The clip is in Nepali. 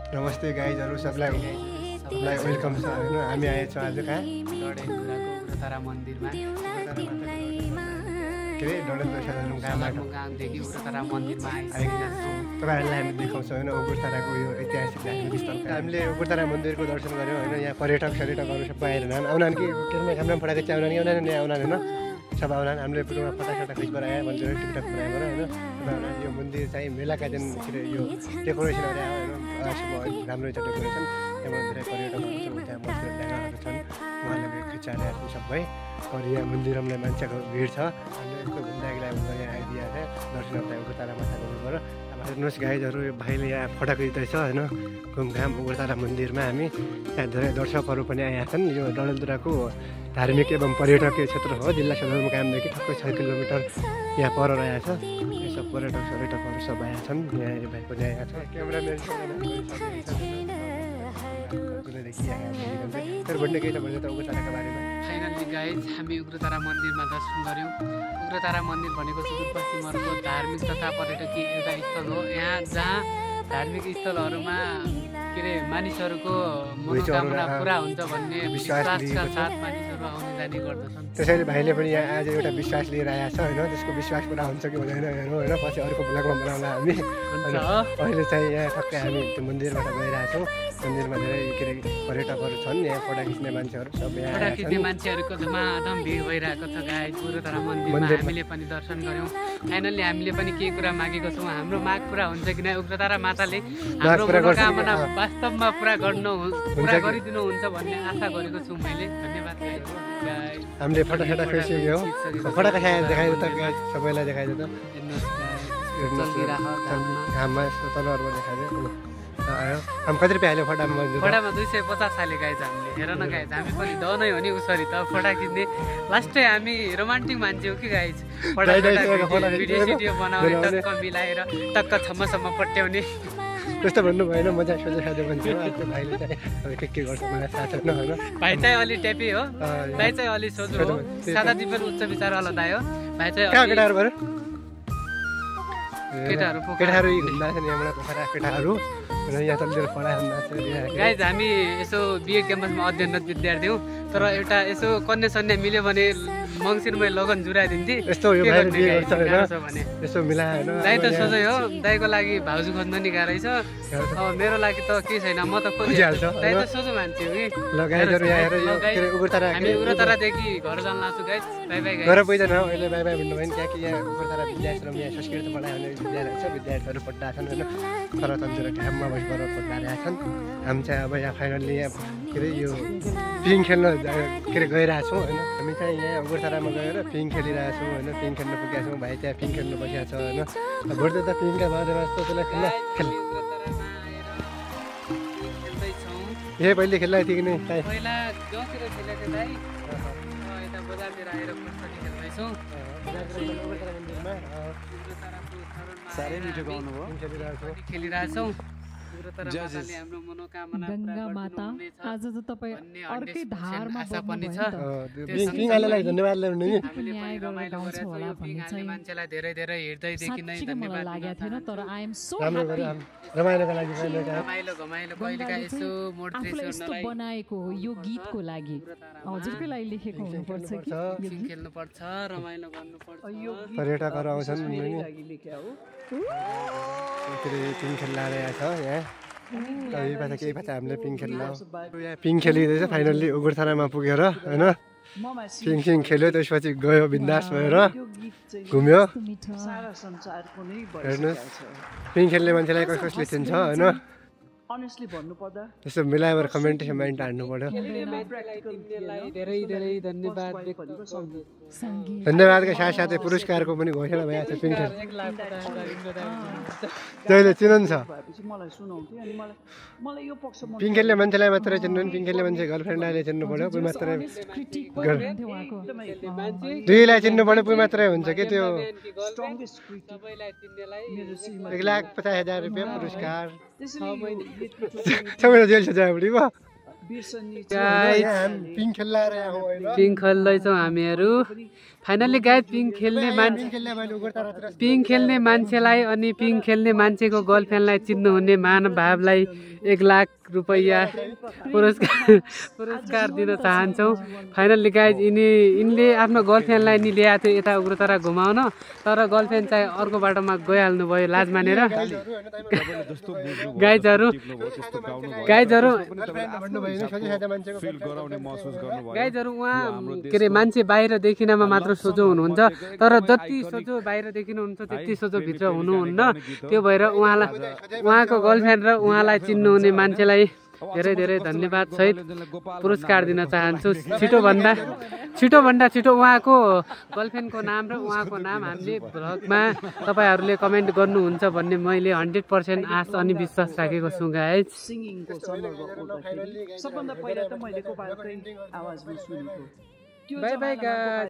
नमस्ते गाइजहरु सबलाई वेलकम छ हैन हामी आएछौँ आज कहाँ डडेलधुराको उग्रतारा मन्दिरमा के रे डडेलधुरा गाउँदेखि उग्रतारा मन्दिरमा आइसकेका छौँ तपाईहरुलाई हामी देखाउँछौँ हैन उग्रताराको यो ऐतिहासिक धार्मिक स्थल हामीले उग्रतारा मन्दिरको दर्शन गर्यौँ हैन यहाँ पर्यटकहरु सबै आइरहन् आउनान् कि केरमा खाना फटाके च्याउनान् कि आउनान् हैन सब आउनान् हामीले पुरोमा फटाफट खिच बनाए भनेर टिकटक बनाएर हैन यो मन्दिर चाहिँ मेलाका दिन यो डेकोरेसन गरे हैन राम्रो छ डेकोरेसन त्यहाँ धेरै पर्यटकहरु छन् त्यहाँ मन्दिर ढाङ्गाहरु छन् उहाँले खिचालेर सबै अनि यहाँ मन्दिरमा मान्छेको भिड छ हामीले यस्तो घुम्दाको लागि यहाँ आइदिया छ दर्शन गर्न उग्रतारा माताको उबाट अब हेर्नुहोस् गाइजहरु यो भाइले यहाँ फटाके दिँदैछ हैन घुमघाम उग्रतारा मन्दिरमा हामी त्यहाँ धेरै दर्शकहरु पनि आएका छन् यो डडेलधुराको धार्मिक एवं पर्यटकीय क्षेत्र हो जिल्ला सदरमुकामदेखि ठक्कै 6 किलोमिटर यहाँ पर रहेको छ यसो पर्यटकहरु सब आएका छन् यहाँ भाइ पनि आएका छ क्यामेराम्यान भन्ने केही छ भने त उग्रताराको बारेमा फाइनल्ली गाइज हामी उग्रतारा मन्दिरमा दर्शन गऱ्यौँ उग्रतारा मन्दिर भनेको सुदूरपश्चिमहरूको धार्मिक तथा पर्यटकीय एउटा स्थल हो यहाँ जहाँ धार्मिक स्थलहरूमा के अरे मानिसहरूको मनोकामना पुरा हुन्छ भन्ने विश्वासका साथ मानिसहरू आउने जाने गर्दछन् त्यसैले भाइले पनि यहाँ आज एउटा विश्वास लिएर आएको छ हैन त्यसको विश्वास पुरा हुन्छ कि हुँदैन हेरौँ हैन पछि अर्को ब्लगमा बनाउँला हामी अहिले चाहिँ यहाँ ठक्कै हामी त्यो मन्दिरबाट गइरहेछौँ मन्दिरमा धेरै के अरे पर्यटकहरू छन् यहाँ फोटो खिच्ने मान्छेहरू सब यहाँ फोटो खिच्ने मान्छेहरूको धमाधम भिड भइरहेको छ गाइज उग्रतारा मन्दिरमा हामीले पनि दर्शन गऱ्यौँ फाइनल्ली हामीले पनि केही कुरा मागेको छौँ हाम्रो माग पुरा हुन्छ कि नै उग्रतारा माताले हाम्रो मनोकामना वास्तवमा पुरा गरिदिनुहुन्छ भन्ने आशा गरेको छु मैले धन्यवाद गाइज हामीले फटाफट खिचिसक्यौँ फटाफट देखाइदियो त सबैलाई देखाइदियो त घाममा तलहरुमा देखाइदियो आयो हामी कति रुपियाँ हाल्यो फटामा 250 हाले गाइज हामीले हेर न गाइज हामी पनि दनै हो नि उसरी त फोटा खिच्ने लास्टै हामी रोमान्टिक मान्छे हो कि गाइज भिडियो बनाउने टक्क मिलाएर टक्क छम्मसम्म पट्याउने त्यस्तो भन्नु भएन मजा सोझो साझो मान्छे हो त्यो भाइले चाहिँ अब के गर्छ मलाई थाहा छैन हैन भाइ चाहिँ अलि टेपी हो भाइ चाहिँ अलि सोझो हो सादा जीवन उच्च विचार वाला दाइ हो भाइ चाहिँ केटाहरु भएर केटाहरु घुम्दा छन् यहाँबाट पोखरा केटाहरु र यहाँ तलतिर पढाइ गाइज हामी यसो बिएड क्याम्पसमा अध्ययनरत विद्यार्थी हौ तर एउटा यसो कन्या सन्या मिल्यो भने मङ्सिरमै लगन जुराइदिन्थे यस्तो यो भाइ बिए गर्छ हैन यसो मिलाए हैन दाइ त सोझै हो दाइको लागि भाउजू खोज्न नि गाह्रै छ अब मेरो लागि त के छैन म त खोजिहाल्छ दाइ त सोझो मान्छे हो कि ल गाइजहरु यहाँ हेर यो के रे उग्रतारा हामी उग्रतारादेखि घर जान लाग्छु गाइज बाइ बाइ गाइज घर पुग्दैन अहिले बाइ बाइ भन्नु भएन किनकि यहाँ उग्रतारा विद्याश्रम यहाँ संस्कृत पढाइ हुने विद्यालय छ विद्यार्थीहरु पढ्दा छन् हैन तर तन्तिर ढ्याममा बसेर पढ्दा छन् हामी चाहिँ अब यहाँ फाइनल्ली यहाँ के रे यो पिङ खेल्न के रे गइरहेछौँ हैन हामी चाहिँ यहाँ उग्रतारामा गएर पिङ खेलिरहेछौँ हैन पिङ खेल्न पुगेका छौँ भाइ त्यहाँ पिङ खेल्न बसेको छ हैन भोटे त पिङका बारेमा जस्तो त्यसलाई खेल्न यही पहिले खेल्दै थियो कि नै पहिला गाउँतिर खेलेको थिएँ दाइ यता बजारतिर आएर फुटबल खेल्दैछौँ साह्रै मिठो गाउनु भयो खेलिरहेछौँ गङ्गा माता आज त तपाईँ अर्कै धारमा आशा पनि छ पिङालेलाई धन्यवाद ल्याउनु नि मान्छेलाई धेरै धेरै हृदयदेखि नै धन्यवाद लागेको थिएन तर आई एम सो राम्रो गरे रमाइलोको लागि रमाइलो घमाइलो कहिलेका यसो मोड यस्तो बनाएको हो यो गीतको लागि हजुरकै लागि लेखेको हुनुपर्छ कि खेल्नु पर्छ रमाइलो गर्नु पर्छ पर्यटकहरु आउँछन् पिङ खेल्न आएको छ यहाँ केही पाछ हामीले पिङ खेल्न यहाँ पिङ खेलिँदैछ फाइनल्ली उग्रतारामा पुगेर होइन पिङ सिङ खेल्यो त्यसपछि गयो बिन्दास भएर घुम्यो हेर्नुहोस् पिङ खेल्ने मान्छेलाई कसले चिन्छ होइन यसो मिलाएर कमेन्ट हान्नु पर्यो धेरै धेरै धन्यवाद धन्यवादका साथसाथै पुरस्कारको पनि घोषणा भइरहेको छ पिङ खेल जहिले चिनन छ पिङ खेल्ने मान्छेलाई मात्रै चिन्नु पिङ खेल्ने मान्छे गर्लफ्रेन्डलाई चिन्नु पर्यो कोही मात्रै दुईलाई चिन्नु पर्यो कोही मात्रै हुन्छ कि त्यो 1,50,000 रुपियाँ पुरस्कार सबैलाई जेल सजाय पऱ्यो पिङ खेल्लाएर आएको होइन पिङ खेल्दैछौँ हामीहरू फाइनल्ली गाइज पिङ खेल्ने मान्छे पिङ खेल्ने मान्छेलाई अनि पिङ खेल्ने मान्छेको गर्लफ्रेन्डलाई चिन्नुहुने महानुभावलाई 1 लाख रुपैयाँ पुरस्कार दिन चाहन्छौँ। फाइनल्ली गाइज यिनले आफ्नो गर्लफ्रेन्डलाई नि ल्याएको थियो यता उग्रतारा घुमाउन, तर गर्लफ्रेन्ड चाहिँ अर्को बाटोमा गइहाल्नु भयो लाज मानेर। गाइजहरू उहाँ के अरे मान्छे बाहिर देखिनमा मात्र सोझो हुनुहुन्छ, तर जति सोझो बाहिर देखिनुहुन्छ त्यति सोझो भित्र हुनुहुन्न। त्यो भएर उहाँको गर्लफ्रेन्ड र उहाँलाई चिन्नुहुने मान्छेलाई धेरै धेरै धन्यवाद सहित पुरस्कार दिन चाहन्छु। छिटोभन्दा छिटो उहाँको गर्लफ्रेन्डको नाम र उहाँको नाम हामीले भ्लगमा तपाईँहरूले कमेन्ट गर्नुहुन्छ भन्ने मैले 100% आश अनि विश्वास राखेको छु गाइज। सबभन्दा पहिला त मैले गोपालकै आवाजमा सुनेको। By by guys.